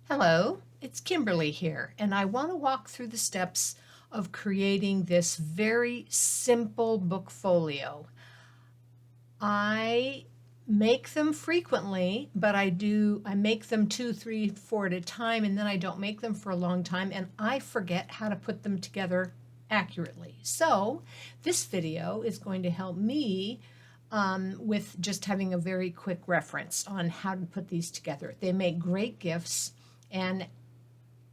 Hello, it's Kimberly here, and I want to walk through the steps of creating this very simple book folio. I make them frequently, but I make them 2, 3, 4 at a time, and then I don't make them for a long time, and I forget how to put them together accurately. So this video is going to help me with just having a very quick reference on how to put these together. They make great gifts, and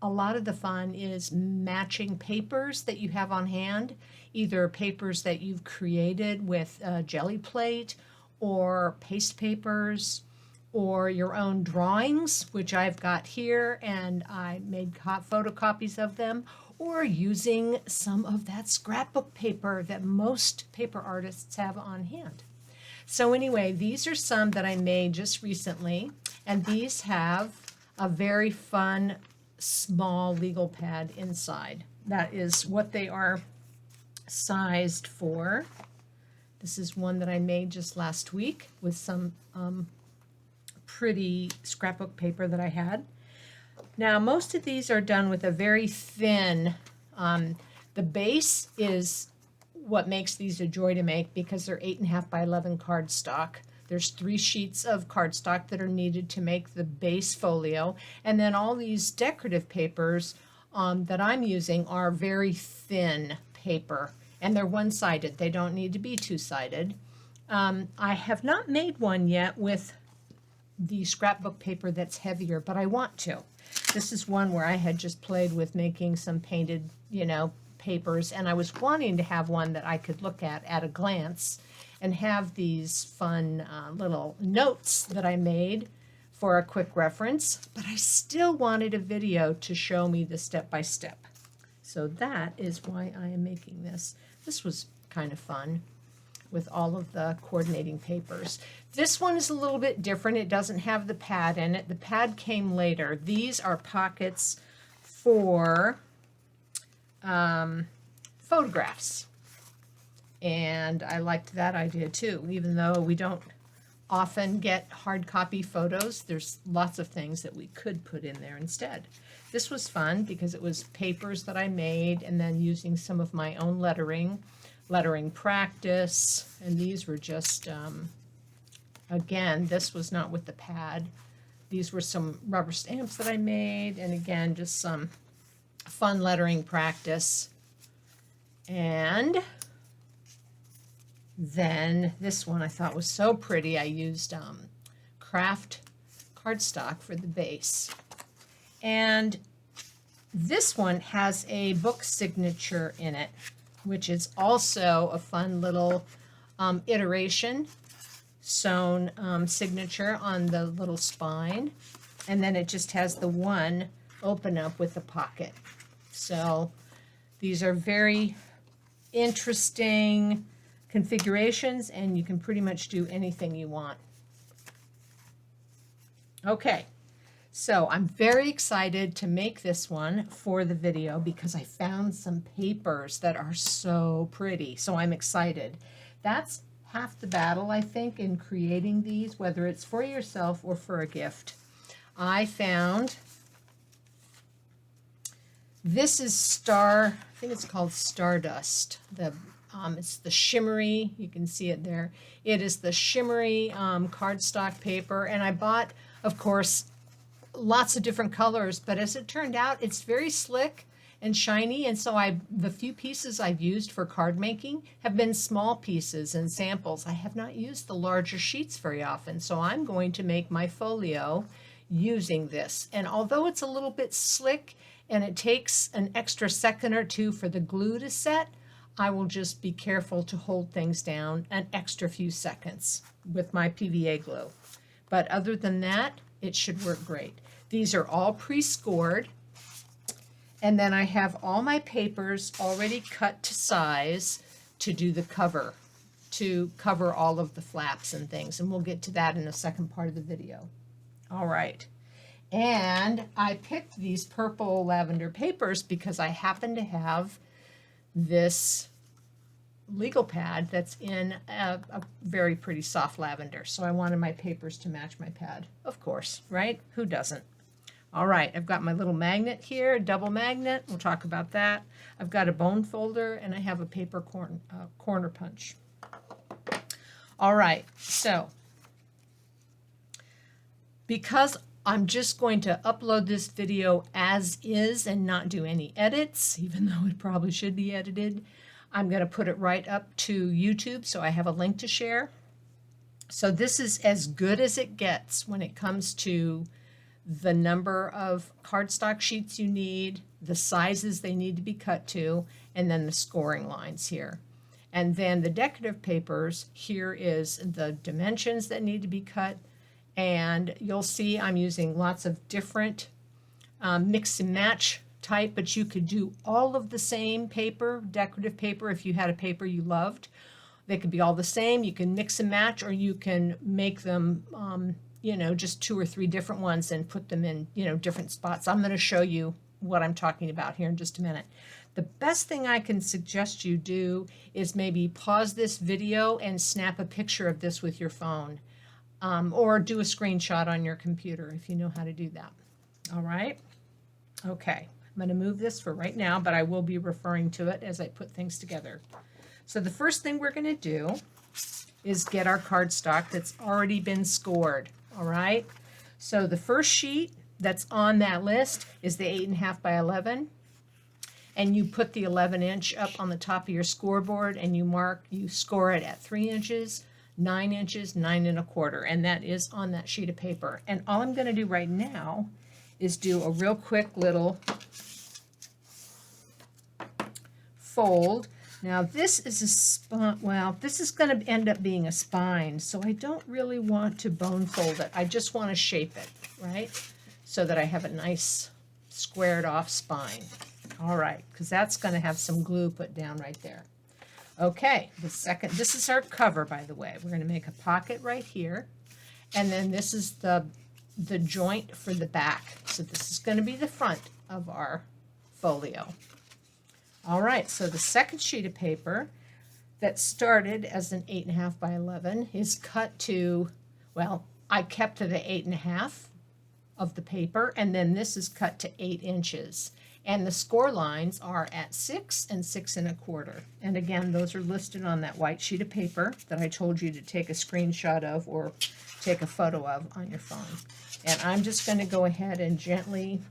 a lot of the fun is matching papers that you have on hand, either papers that you've created with a jelly plate or paste papers or your own drawings, which I've got here, and I made photocopies of them, or using some of that scrapbook paper that most paper artists have on hand. So anyway, these are some that I made just recently, and these have a very fun small legal pad inside. That is what they are sized for. This is one that I made just last week with some pretty scrapbook paper that I had. Now, most of these are done with a very thin, the base is what makes these a joy to make because they're 8.5 by 11 cardstock. There's 3 sheets of cardstock that are needed to make the base folio, and then all these decorative papers that I'm using are very thin paper, and they're one-sided. They don't need to be two-sided. I have not made one yet with the scrapbook paper that's heavier, but I want to. This is one where I had just played with making some painted, papers, and I was wanting to have one that I could look at a glance and have these fun little notes that I made for a quick reference, but I still wanted a video to show me the step-by-step. So that is why I am making this. This was kind of fun with all of the coordinating papers. This one is a little bit different. It doesn't have the pad in it. The pad came later. These are pockets for photographs. And I liked that idea too. Even though we don't often get hard copy photos, there's lots of things that we could put in there instead. This was fun because it was papers that I made and then using some of my own lettering practice. And these were just, again, this was not with the pad. These were some rubber stamps that I made, and again, just some fun lettering practice. And then this one I thought was so pretty. I used craft cardstock for the base. And this one has a book signature in it, which is also a fun little iteration, sewn signature on the little spine. And then it just has the one open up with the pocket. So these are very interesting configurations, and you can pretty much do anything you want. Okay, so I'm very excited to make this one for the video because I found some papers that are so pretty, so I'm excited. That's half the battle, I think, in creating these, whether it's for yourself or for a gift. I found this is I think it's called Stardust. It's the shimmery, you can see it there. It is the shimmery cardstock paper, and I bought, of course, lots of different colors, but as it turned out, it's very slick and shiny, and so the few pieces I've used for card making have been small pieces and samples. I have not used the larger sheets very often, so I'm going to make my folio using this. And although it's a little bit slick and it takes an extra second or two for the glue to set, I will just be careful to hold things down an extra few seconds with my PVA glue. But other than that, it should work great. These are all pre-scored, and then I have all my papers already cut to size to do the cover, to cover all of the flaps and things, and we'll get to that in the second part of the video. All right. And I picked these purple lavender papers because I happen to have this legal pad that's in a very pretty soft lavender. So I wanted my papers to match my pad, of course, right? Who doesn't? All right, I've got my little magnet here, a double magnet. We'll talk about that. I've got a bone folder, and I have a paper corner punch. All right, so because I'm just going to upload this video as is and not do any edits, even though it probably should be edited, I'm going to put it right up to YouTube, so I have a link to share. So this is as good as it gets when it comes to the number of cardstock sheets you need, the sizes they need to be cut to, and then the scoring lines here. And then the decorative papers, here is the dimensions that need to be cut, and you'll see I'm using lots of different mix and match type, but you could do all of the same paper, decorative paper, if you had a paper you loved. They could be all the same. You can mix and match, or you can make them you know, just 2 or 3 different ones and put them in, you know, different spots. I'm going to show you what I'm talking about here in just a minute. The best thing I can suggest you do is maybe pause this video and snap a picture of this with your phone, or do a screenshot on your computer if you know how to do that. All right? Okay, I'm going to move this for right now, but I will be referring to it as I put things together. So the first thing we're going to do is get our cardstock that's already been scored. All right, so the first sheet that's on that list is the 8.5 by 11, and you put the 11-inch up on the top of your scoreboard, and you score it at 3 inches, 9 inches, 9 1/4, and that is on that sheet of paper. And all I'm going to do right now is do a real quick little fold. Now this is a spine, well, this is going to end up being a spine, so I don't really want to bone fold it. I just want to shape it, right? So that I have a nice squared off spine. All right, because that's going to have some glue put down right there. Okay, this is our cover, by the way. We're going to make a pocket right here, and then this is the joint for the back. So this is going to be the front of our folio. All right, so the second sheet of paper that started as an 8.5 by 11 is cut to, well, I kept to the 8.5 of the paper, and then this is cut to 8 inches. And the score lines are at 6 and 6 1/4. And again, those are listed on that white sheet of paper that I told you to take a screenshot of or take a photo of on your phone. And I'm just going to go ahead and gently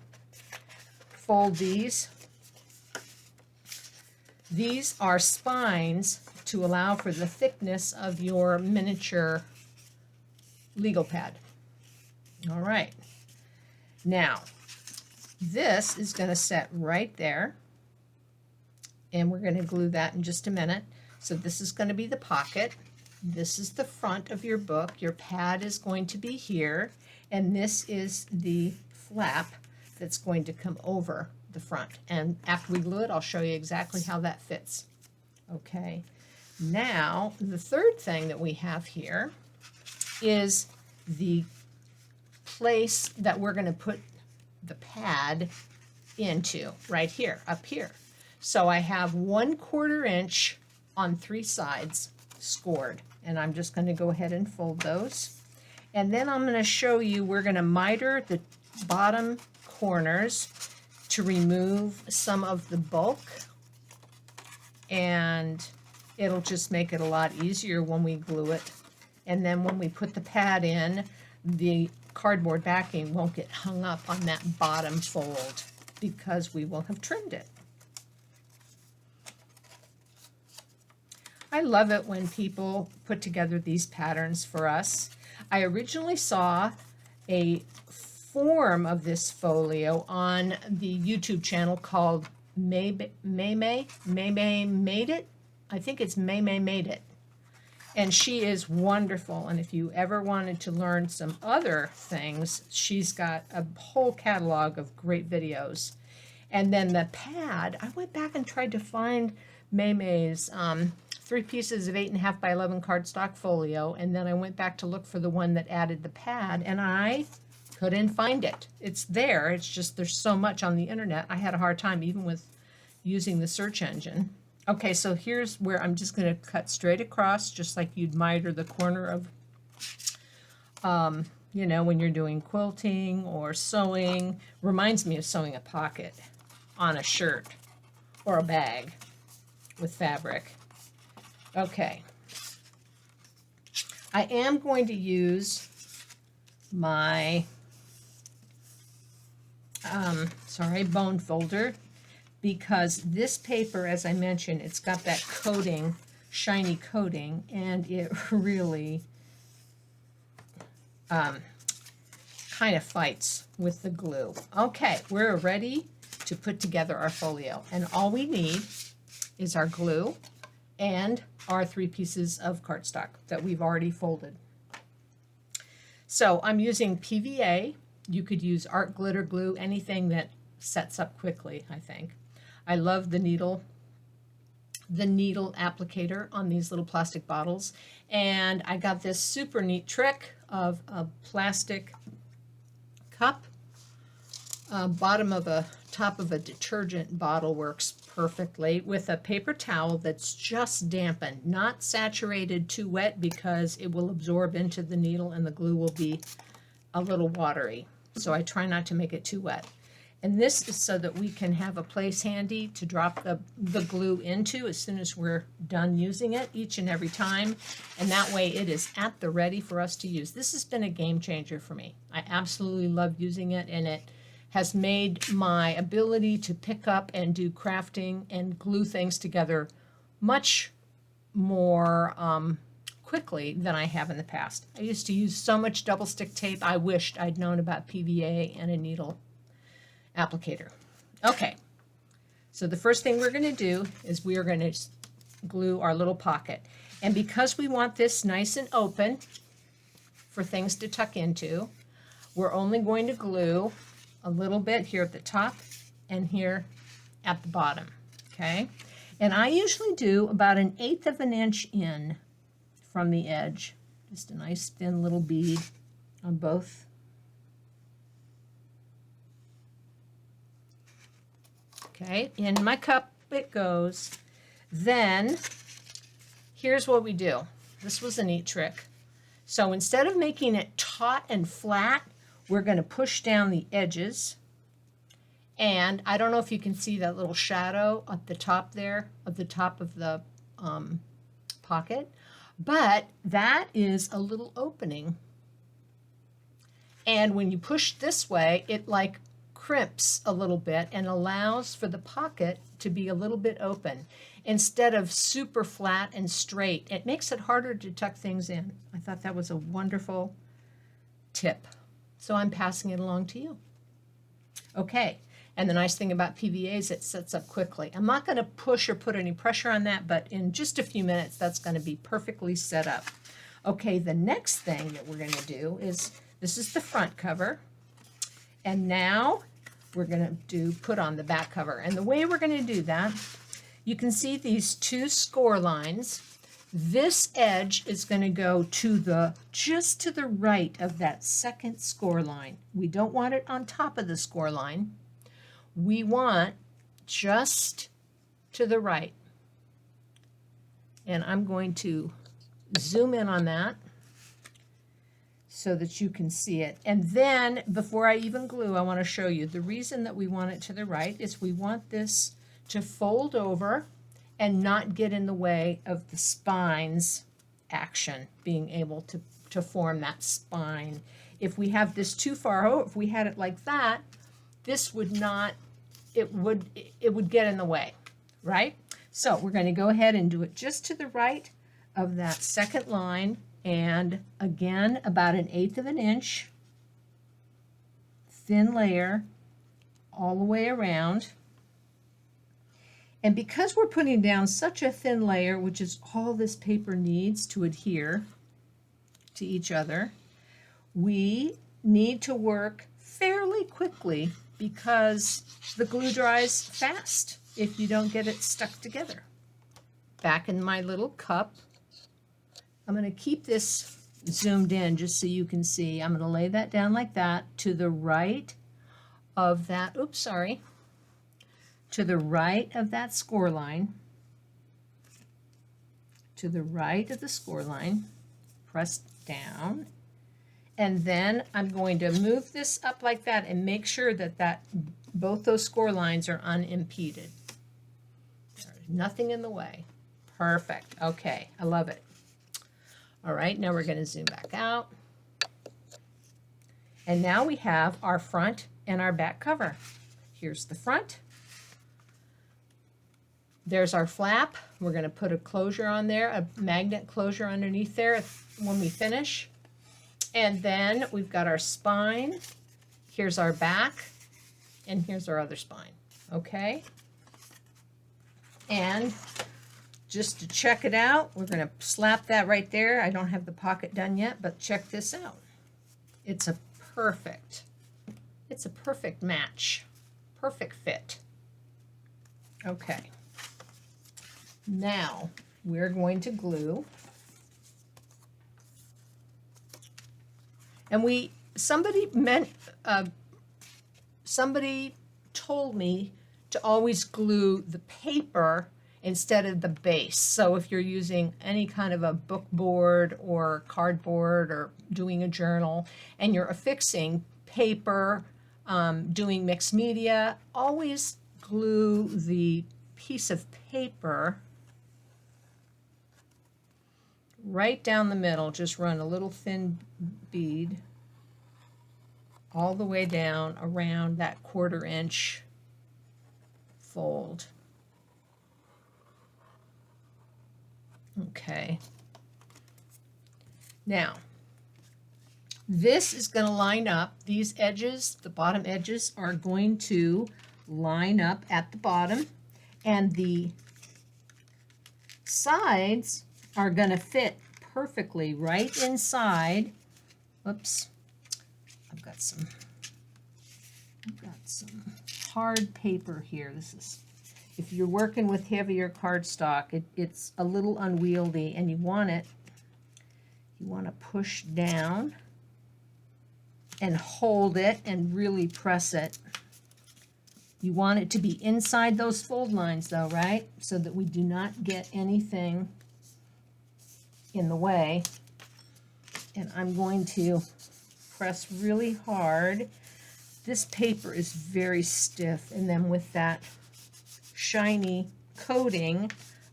fold these. These are spines to allow for the thickness of your miniature legal pad. All right. Now, this is going to set right there, and we're going to glue that in just a minute. So this is going to be the pocket. This is the front of your book. Your pad is going to be here, and this is the flap that's going to come over the front. And after we glue it, I'll show you exactly how that fits. Okay, now the third thing that we have here is the place that we're going to put the pad into, right here, up here. So I have 1/4 inch on 3 sides scored, and I'm just going to go ahead and fold those. And then I'm going to show you, we're going to miter the bottom corners to remove some of the bulk, and it'll just make it a lot easier when we glue it. And then when we put the pad in, the cardboard backing won't get hung up on that bottom fold because we will have trimmed it. I love it when people put together these patterns for us. I originally saw a form of this folio on the YouTube channel called May Made It. I think it's May Made It. And she is wonderful. And if you ever wanted to learn some other things, she's got a whole catalog of great videos. And then the pad, I went back and tried to find May's 3 pieces of 8.5 by 11 cardstock folio, and then I went back to look for the one that added the pad, and I couldn't find it. It's there, it's just there's so much on the internet. I had a hard time even with using the search engine. Okay, so here's where I'm just going to cut straight across, just like you'd miter the corner of you know, when you're doing quilting or sewing. Reminds me of sewing a pocket on a shirt or a bag with fabric. Okay. I am going to use my bone folder, because this paper, as I mentioned, it's got that coating, shiny coating, and it really kind of fights with the glue. Okay, we're ready to put together our folio, and all we need is our glue and our 3 pieces of cardstock that we've already folded. So I'm using PVA. You could use art glitter glue, anything that sets up quickly, I think. I love the needle applicator on these little plastic bottles. And I got this super neat trick of a plastic cup. Top of a detergent bottle works perfectly with a paper towel that's just dampened, not saturated too wet, because it will absorb into the needle and the glue will be a little watery. So I try not to make it too wet. And this is so that we can have a place handy to drop the glue into as soon as we're done using it each and every time. And that way it is at the ready for us to use. This has been a game changer for me. I absolutely love using it, and it has made my ability to pick up and do crafting and glue things together much more quickly than I have in the past. I used to use so much double stick tape. I wished I'd known about PVA and a needle applicator. Okay, so the first thing we're going to do is we are going to glue our little pocket. And because we want this nice and open for things to tuck into, we're only going to glue a little bit here at the top and here at the bottom, okay? And I usually do about 1/8 of an inch in from the edge, just a nice thin little bead on both. Okay, in my cup it goes. Then here's what we do. This was a neat trick. So instead of making it taut and flat, we're going to push down the edges. And I don't know if you can see that little shadow at the top there, at the top of the pocket, but that is a little opening. And when you push this way, it like crimps a little bit and allows for the pocket to be a little bit open instead of super flat and straight. It makes it harder to tuck things in. I thought that was a wonderful tip. So I'm passing it along to you. Okay, and the nice thing about PVA is it sets up quickly. I'm not going to push or put any pressure on that, but in just a few minutes that's going to be perfectly set up. Okay, the next thing that we're going to do is, this is the front cover, and now we're going to put on the back cover. And the way we're going to do that, you can see these 2 score lines. This edge is going to go to just to the right of that second score line. We don't want it on top of the score line. We want just to the right. And I'm going to zoom in on that so that you can see it. And then before I even glue, I want to show you the reason that we want it to the right is we want this to fold over and not get in the way of the spine's action, being able to form that spine. If we have this too far over, if we had it like that, this would not, it would get in the way, right? So we're going to go ahead and do it just to the right of that second line, and again about 1/8 of an inch, thin layer all the way around. And because we're putting down such a thin layer, which is all this paper needs to adhere to each other, we need to work fairly quickly because the glue dries fast if you don't get it stuck together. Back in my little cup, I'm going to keep this zoomed in just so you can see. I'm going to lay that down like that to the right of that, to the right of that score line, to the right of the score line, press down, And then I'm going to move this up like that and make sure that both those score lines are unimpeded. There's nothing in the way. Perfect. Okay, I love it. All right, now we're going to zoom back out. And now we have our front and our back cover. Here's the front. There's our flap. We're going to put a closure on there, a magnet closure underneath there when we finish. And then we've got our spine. Here's our back. And here's our other spine. Okay? And just to check it out, we're going to slap that right there. I don't have the pocket done yet, but check this out. It's a perfect match. Perfect fit. Okay. Now we're going to glue. And somebody told me to always glue the paper instead of the base. So if you're using any kind of a book board or cardboard or doing a journal and you're affixing paper, doing mixed media, always glue the piece of paper right down the middle. Just run a little thin bead all the way down around that 1/4 inch fold. Okay. Now, this is going to line up. These edges, the bottom edges, are going to line up at the bottom, and the sides are going to fit perfectly right inside. Oops. I've got some hard paper here. This is, if you're working with heavier cardstock, it's a little unwieldy, and you want to push down and hold it and really press it. You want it to be inside those fold lines though, right? So that we do not get anything in the way. And I'm going to press really hard. This paper is very stiff, and then with that shiny coating,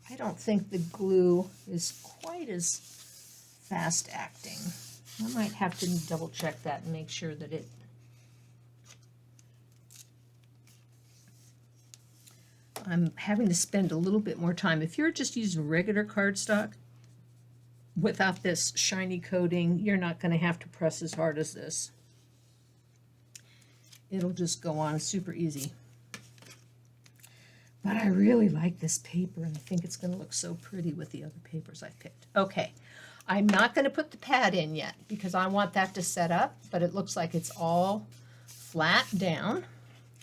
I don't think the glue is quite as fast acting. I might have to double check that and make sure that I'm having to spend a little bit more time. If you're just using regular cardstock without this shiny coating, you're not going to have to press as hard as this. It'll just go on super easy. But I really like this paper, and I think it's going to look so pretty with the other papers I picked. Okay, I'm not going to put the pad in yet because I want that to set up, but it looks like it's all flat down.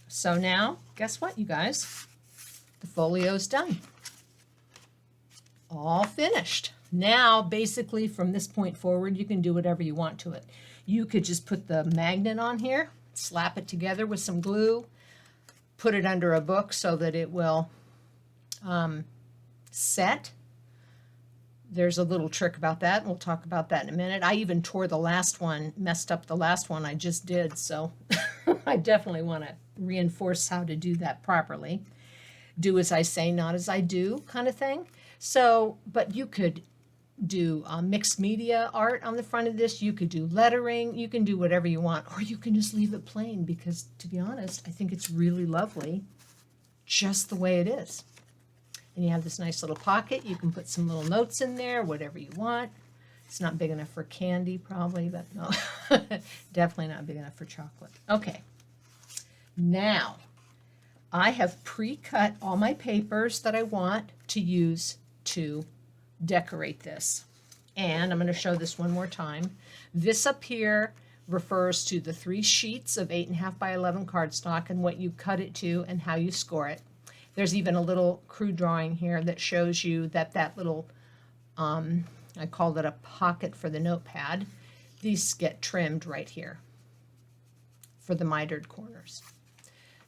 So now, guess what, you guys? The folio's done. All finished. Now, basically, from this point forward, you can do whatever you want to it. You could just put the magnet on here, slap it together with some glue, put it under a book so that it will set. There's a little trick about that, and we'll talk about that in a minute. I even tore the last one, messed up the last one I just did, so I definitely want to reinforce how to do that properly. Do as I say, not as I do kind of thing. So, but you could do mixed media art on the front of this. You could do lettering. You can do whatever you want, or you can just leave it plain because, to be honest, I think it's really lovely just the way it is. And you have this nice little pocket. You can put some little notes in there, whatever you want. It's not big enough for candy, probably, but no, definitely not big enough for chocolate. Okay, now I have pre-cut all my papers that I want to use to decorate this. And I'm going to show this one more time. This up here refers to the 3 sheets of 8.5 by 11 cardstock and what you cut it to and how you score it. There's even a little crude drawing here that shows you that little, I called it a pocket for the notepad. These get trimmed right here for the mitered corners.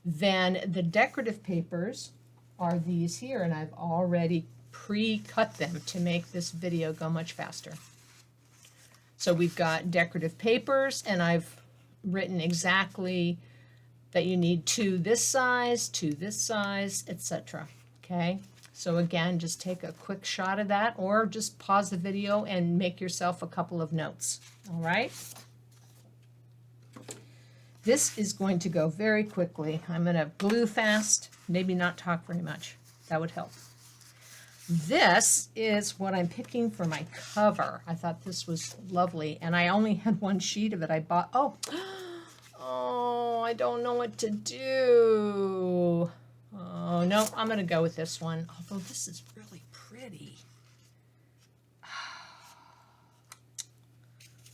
Then the decorative papers are these here, and I've already pre-cut them to make this video go much faster. So we've got decorative papers, and I've written exactly that you need to this size, etc. Okay, so again, just take a quick shot of that, or just pause the video and make yourself a couple of notes. All right. This is going to go very quickly. I'm going to glue fast, maybe not talk very much. That would help. This is what I'm picking for my cover. I thought this was lovely, and I only had one sheet of it. I bought, oh, I don't know what to do. Oh, no, I'm going to go with this one, although this is really pretty.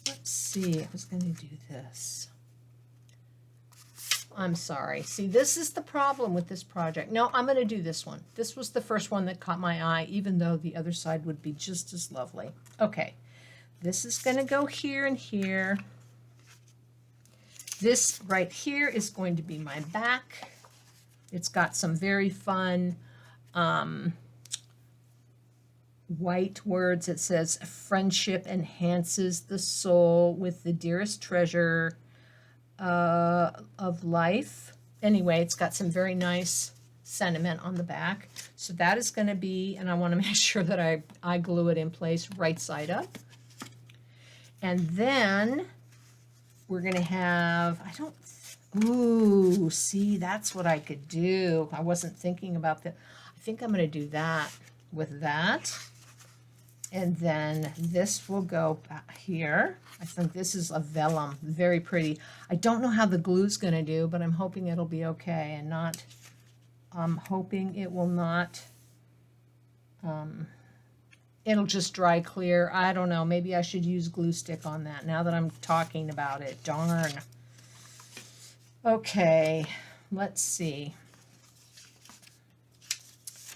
Let's see, I was going to do this. I'm sorry. See, this is the problem with this project. No, I'm going to do this one. This was the first one that caught my eye, even though the other side would be just as lovely. Okay, this is going to go here and here. This right here is going to be my back. It's got some very fun white words. It says, friendship enhances the soul with the dearest treasure of life. Anyway, it's got some very nice sentiment on the back. So that is going to be, and I want to make sure that I glue it in place right side up. And then we're going to have, ooh, see, that's what I could do. I wasn't thinking about that. I think I'm going to do that with that. And then this will go back here. I think this is a vellum, very pretty. I don't know how the glue's going to do, but I'm hoping it'll be okay, and not, I'm hoping it will not, it'll just dry clear. I don't know, maybe I should use glue stick on that now that I'm talking about it. Darn. Okay, let's see.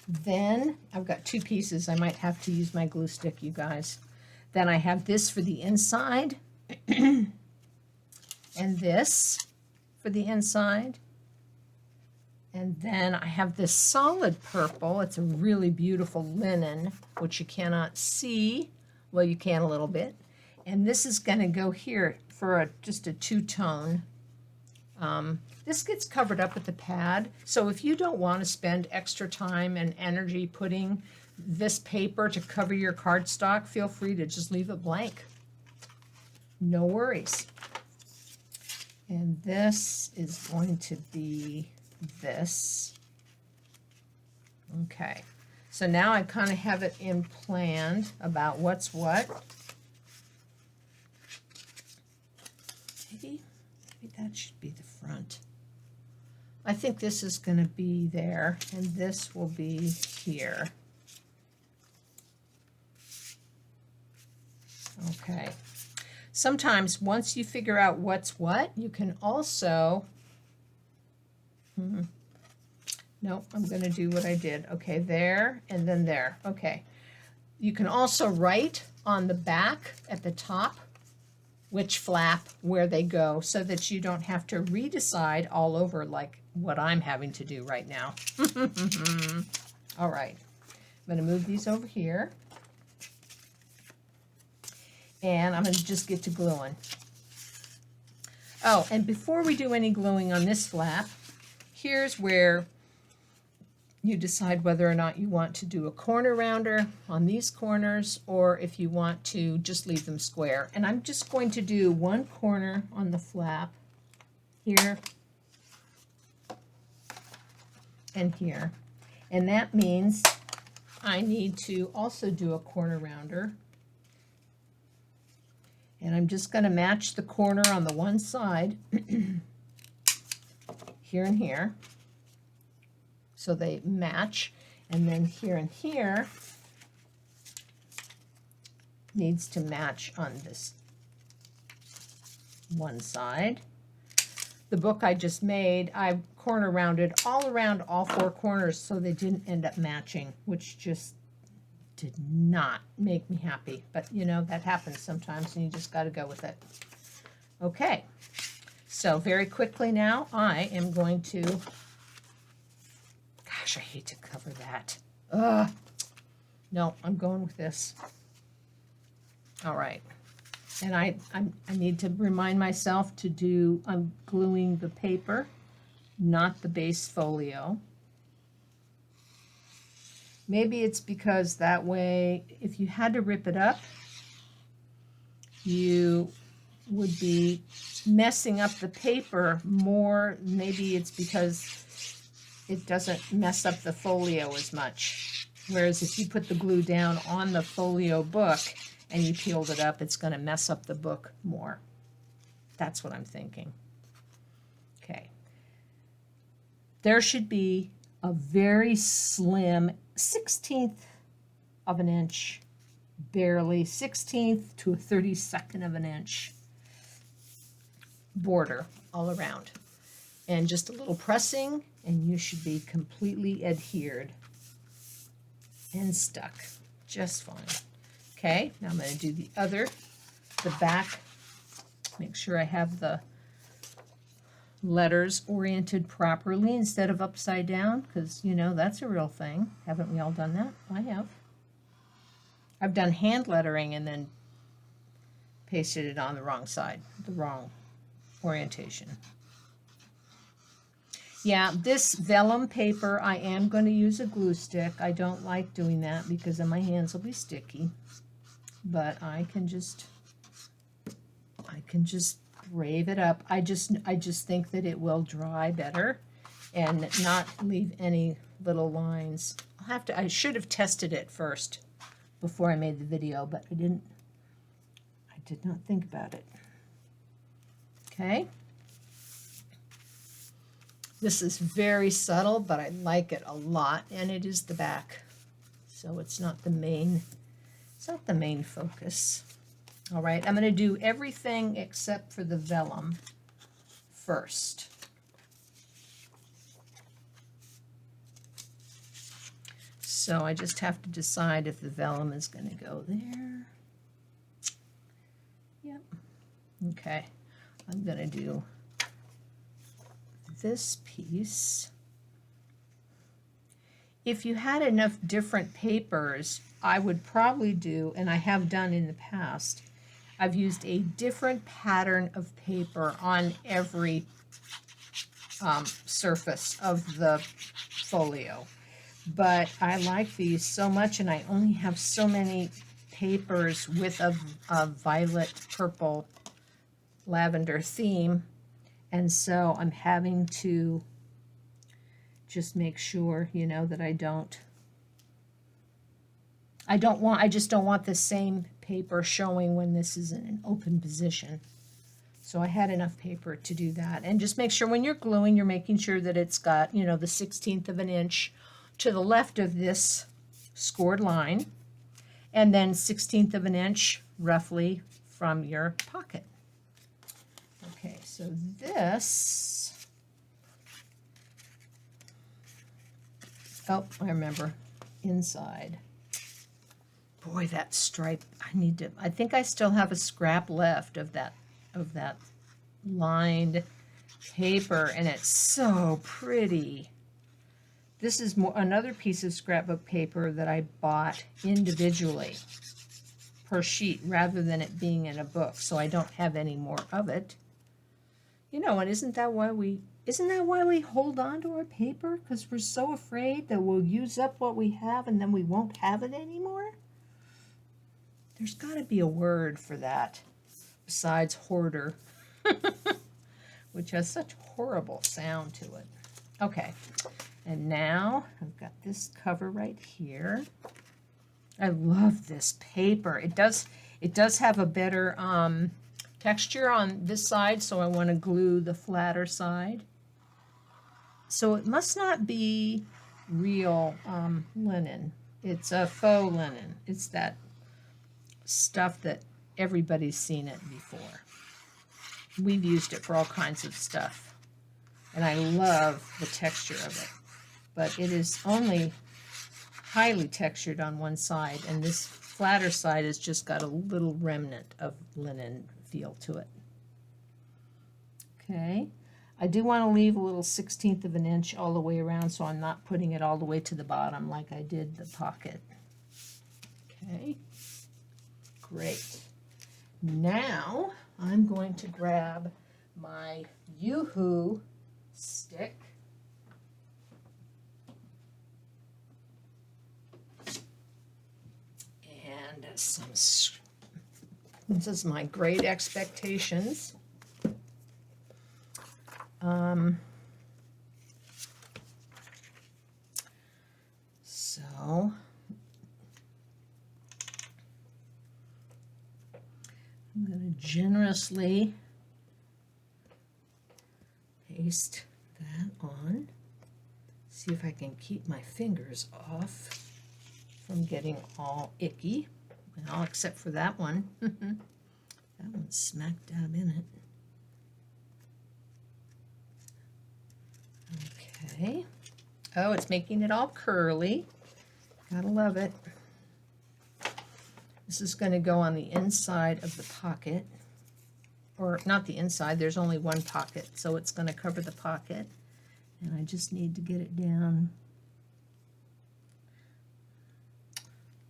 Then I've got two pieces. I might have to use my glue stick, you guys. Then I have this for the inside and this for the inside. And then I have this solid purple. It's a really beautiful linen, which you cannot see. Well, you can a little bit. And this is going to go here for just a two-tone. This gets covered up with the pad, so if you don't want to spend extra time and energy putting this paper to cover your cardstock, feel free to just leave it blank. No worries. And this is going to be this. Okay, so now I kind of have it in planned about what's what. Maybe that should be the front. I think this is going to be there, and this will be here. Okay. Sometimes once you figure out what's what, you can also, no, I'm going to do what I did. Okay, there and then there. Okay. You can also write on the back at the top which flap, where they go, so that you don't have to redecide all over like what I'm having to do right now. All right, I'm going to move these over here. And I'm going to just get to gluing. Oh, and before we do any gluing on this flap, here's where you decide whether or not you want to do a corner rounder on these corners, or if you want to just leave them square. And I'm just going to do one corner on the flap here and here. And that means I need to also do a corner rounder. And I'm just going to match the corner on the one side here and here, so they match. And then here and here needs to match on this one side. The book I just made, I corner rounded all around all four corners so they didn't end up matching, which just did not make me happy. But you know, that happens sometimes and you just got to go with it. Okay, so very quickly now I am going to, gosh, I hate to cover that. No, I'm going with this. All right, And I need to remind myself to do, I'm gluing the paper, not the base folio. Maybe it's because that way, if you had to rip it up, you would be messing up the paper more. Maybe it's because it doesn't mess up the folio as much. Whereas if you put the glue down on the folio book and you peeled it up, it's going to mess up the book more. That's what I'm thinking. Okay. There should be a very slim 1/16 of an inch, barely 1/16 to a 32nd of an inch border all around. And just a little pressing and you should be completely adhered and stuck just fine. Okay, now I'm going to do the back. Make sure I have the letters oriented properly instead of upside down, because you know that's a real thing. Haven't we all done that? I have. I've done hand lettering and then pasted it on the wrong side, the wrong orientation. Yeah, this vellum paper, I am going to use a glue stick. I don't like doing that because then my hands will be sticky. But I can just brave it up. I just think that it will dry better and not leave any little lines. I should have tested it first before I made the video, but I did not think about it. Okay. This is very subtle, but I like it a lot, and it is the back. So it's not the main focus. All right, I'm going to do everything except for the vellum first. So I just have to decide if the vellum is going to go there. Yep. Okay, I'm going to do this piece. If you had enough different papers, I would probably do, and I have done in the past, I've used a different pattern of paper on every surface of the folio. But I like these so much, and I only have so many papers with a violet, purple, lavender theme, and so I'm having to just make sure, you know, that I just don't want the same paper showing when this is in an open position. So I had enough paper to do that. And just make sure when you're gluing, you're making sure that it's got, you know, the 1/16 of an inch to the left of this scored line, and then 1/16 of an inch roughly from your pocket. Okay, so this, oh, I remember, inside. Boy, that stripe, I think I still have a scrap left of that lined paper, and it's so pretty. This is another piece of scrapbook paper that I bought individually per sheet rather than it being in a book, so I don't have any more of it. You know, and isn't that why we hold on to our paper? Because we're so afraid that we'll use up what we have and then we won't have it anymore? There's got to be a word for that besides hoarder, which has such horrible sound to it. Okay, and now I've got this cover right here. I love this paper. It does have a better texture on this side, so I want to glue the flatter side. So it must not be real linen. It's a faux linen. It's that stuff that everybody's seen it before. We've used it for all kinds of stuff, and I love the texture of it. But it is only highly textured on one side, and this flatter side has just got a little remnant of linen feel to it. Okay, I do want to leave a little 1/16 of an inch all the way around, so I'm not putting it all the way to the bottom like I did the pocket. Okay, great. Now I'm going to grab my Yoo-Hoo stick. And this is my Great Expectations. So I'm going to generously paste that on. See if I can keep my fingers off from getting all icky. Well, except for that one. That one's smack dab in it. Okay. Oh, it's making it all curly. Gotta love it. This is going to go on the inside of the pocket. Or not the inside, there's only one pocket, so it's going to cover the pocket. And I just need to get it down.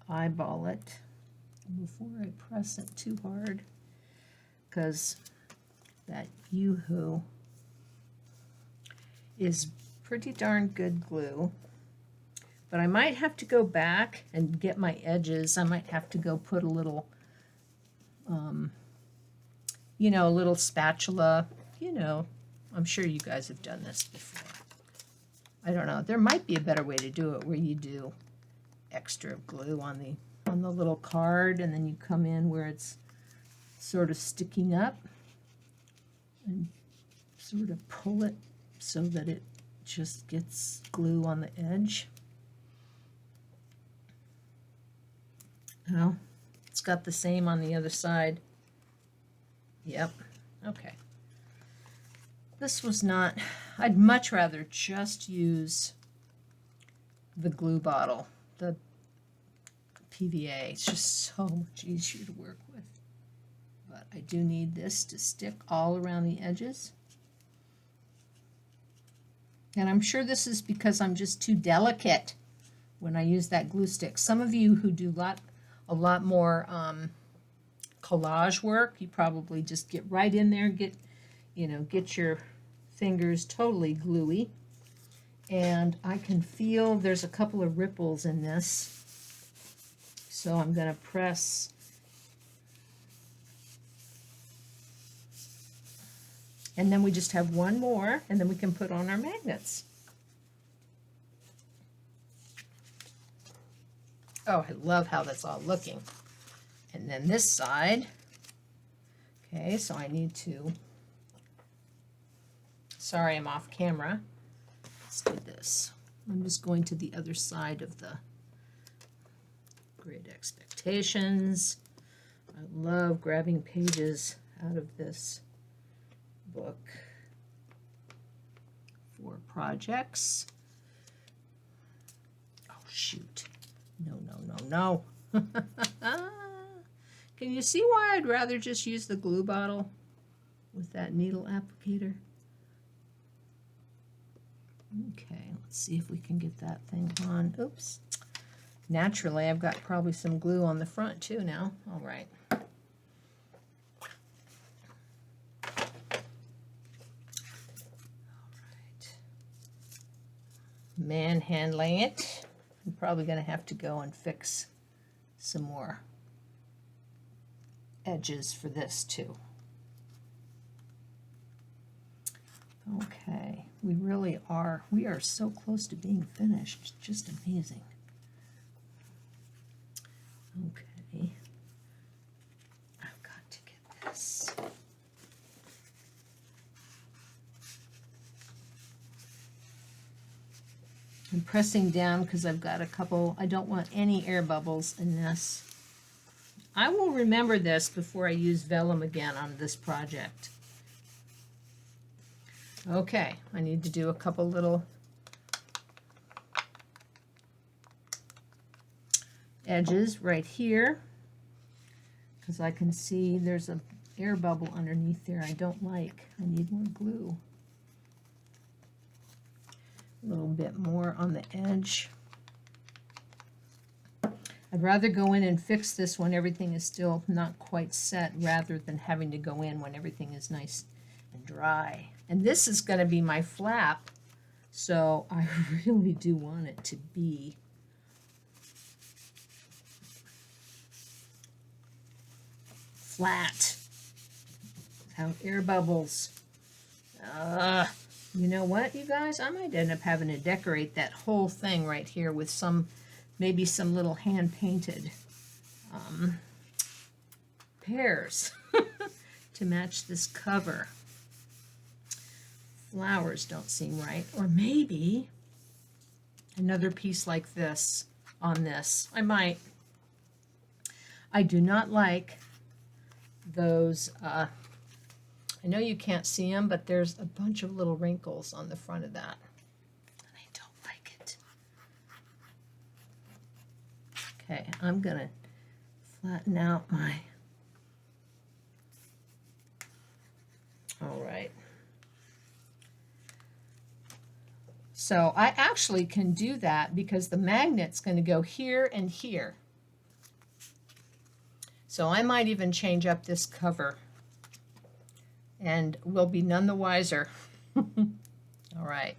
Eyeball it before I press it too hard, because that Yoo-Hoo is pretty darn good glue. But I might have to go back and get my edges. I might have to go put a little, you know, a little spatula. You know, I'm sure you guys have done this before. I don't know. There might be a better way to do it where you do extra glue on the little card, and then you come in where it's sort of sticking up and sort of pull it so that it just gets glue on the edge. Oh, it's got the same on the other side. Yep. Okay. This was not, I'd much rather just use the glue bottle, the PVA. It's just so much easier to work with. But I do need this to stick all around the edges. And I'm sure this is because I'm just too delicate when I use that glue stick. Some of you who do a lot more collage work, you probably just get right in there, get your fingers totally gluey. And I can feel there's a couple of ripples in this. So I'm going to press. And then we just have one more, and then we can put on our magnets. Oh, I love how that's all looking. And then this side. Okay, so I need to, sorry I'm off camera. Let's do this. I'm just going to the other side of the Great Expectations. I love grabbing pages out of this book for projects. Oh, shoot. No. Can you see why I'd rather just use the glue bottle with that needle applicator? Okay, let's see if we can get that thing on. Oops. Naturally, I've got probably some glue on the front too now. All right. Manhandling it. I'm probably going to have to go and fix some more edges for this too. Okay, we are so close to being finished. It's just amazing. Okay, I've got to get this. I'm pressing down because I've got a couple, I don't want any air bubbles in this. I will remember this before I use vellum again on this project. Okay, I need to do a couple little edges right here because I can see there's an air bubble underneath there I don't like. I need more glue. A little bit more on the edge. I'd rather go in and fix this when everything is still not quite set rather than having to go in when everything is nice and dry. And this is going to be my flap, so I really do want it to be flat. Without air bubbles. You know what, you guys? I might end up having to decorate that whole thing right here with maybe some little hand-painted pears to match this cover. Flowers don't seem right. Or maybe another piece like this on this. I might. I do not like those, I know you can't see them, but there's a bunch of little wrinkles on the front of that. And I don't like it. Okay, I'm going to flatten out my... All right. So I actually can do that because the magnet's going to go here and here. So I might even change up this cover and we'll be none the wiser. All right,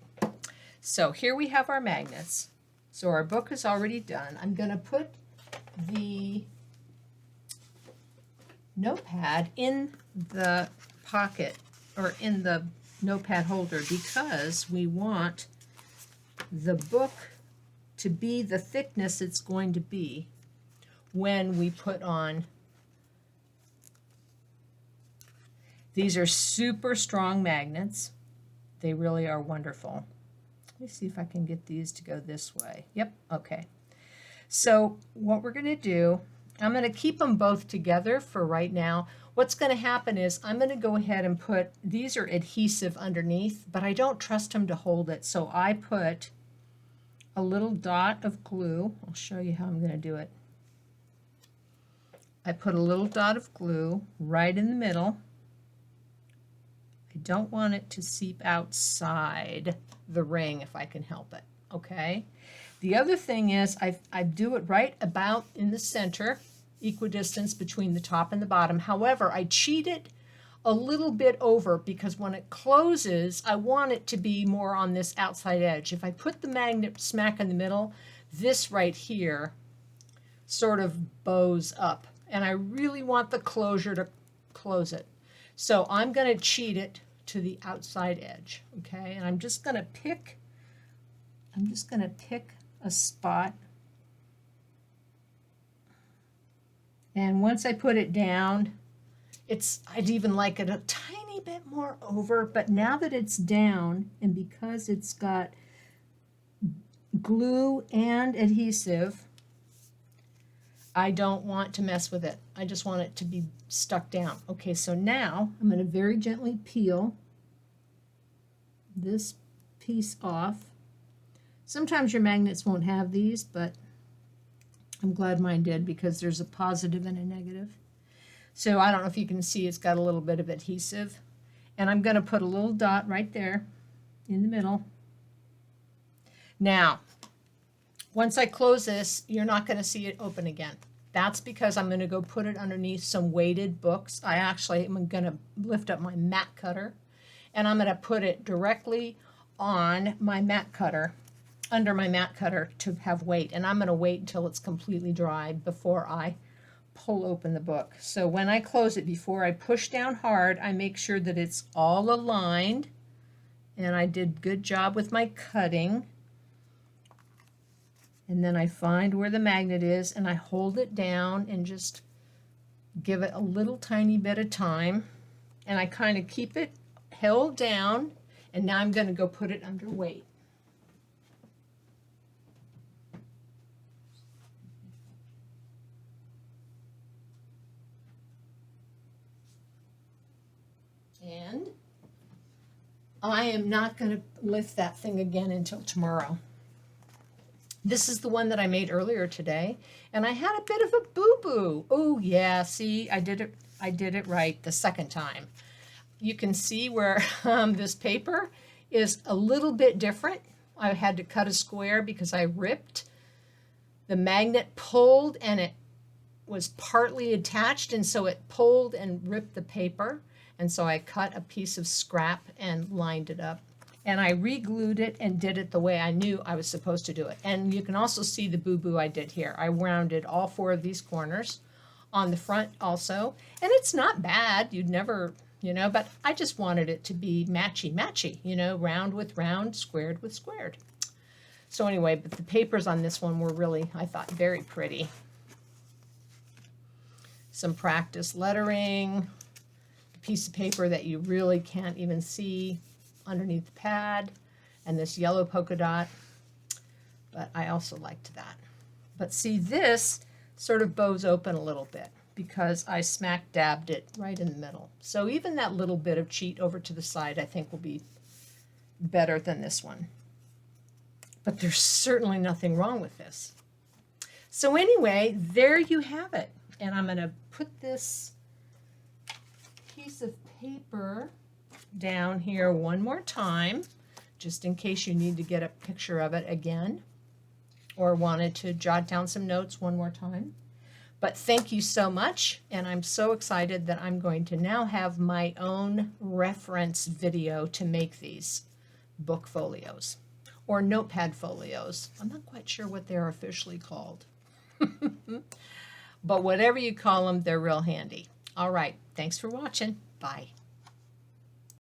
so here we have our magnets. So our book is already done. I'm going to put the notepad in the pocket or in the notepad holder because we want the book to be the thickness it's going to be when we put on. These are super strong magnets. They really are wonderful. Let me see if I can get these to go this way. Yep, okay. So what we're going to do, I'm going to keep them both together for right now. What's going to happen is I'm going to go ahead and put, these are adhesive underneath, but I don't trust them to hold it. So I put a little dot of glue. I'll show you how I'm going to do it. I put a little dot of glue right in the middle. I don't want it to seep outside the ring if I can help it, okay? The other thing is I do it right about in the center, equidistance between the top and the bottom. However, I cheat it a little bit over because when it closes, I want it to be more on this outside edge. If I put the magnet smack in the middle, this right here sort of bows up, and I really want the closure to close it. So I'm going to cheat it to the outside edge, okay? And I'm just going to pick a spot. And once I put it down, I'd even like it a tiny bit more over, but now that it's down, and because it's got glue and adhesive, I don't want to mess with it. I just want it to be stuck down. Okay, so now I'm going to very gently peel this piece off. Sometimes your magnets won't have these, but I'm glad mine did because there's a positive and a negative. So I don't know if you can see it's got a little bit of adhesive. And I'm going to put a little dot right there in the middle. Now, once I close this, you're not going to see it open again. That's because I'm going to go put it underneath some weighted books. I actually am going to lift up my mat cutter, and I'm going to put it directly on my mat cutter, under my mat cutter to have weight. And I'm going to wait until it's completely dry before I pull open the book. So when I close it, before I push down hard, I make sure that it's all aligned, and I did a good job with my cutting. And then I find where the magnet is and I hold it down and just give it a little tiny bit of time. And I kind of keep it held down, and now I'm going to go put it under weight. And I am not going to lift that thing again until tomorrow. This is the one that I made earlier today, and I had a bit of a boo-boo. Oh yeah, see, I did it right the second time. You can see where this paper is a little bit different. I had to cut a square because I ripped the magnet pulled and it was partly attached, and so it pulled and ripped the paper. And so I cut a piece of scrap and lined it up. And I re-glued it and did it the way I knew I was supposed to do it. And you can also see the boo-boo I did here. I rounded all 4 of these corners on the front also. And it's not bad. You'd never, but I just wanted it to be matchy-matchy, round with round, squared with squared. So anyway, but the papers on this one were really, I thought, very pretty. Some practice lettering, a piece of paper that you really can't even see underneath the pad, and this yellow polka dot, but I also liked that. But see, this sort of bows open a little bit because I smack dabbed it right in the middle. So even that little bit of cheat over to the side I think will be better than this one. But there's certainly nothing wrong with this. So anyway, there you have it. And I'm going to put this piece of paper down here one more time, just in case you need to get a picture of it again or wanted to jot down some notes one more time. But thank you so much, and I'm so excited that I'm going to now have my own reference video to make these book folios or notepad folios. I'm not quite sure what they're officially called. But whatever you call them, they're real handy. All right, thanks for watching. Bye.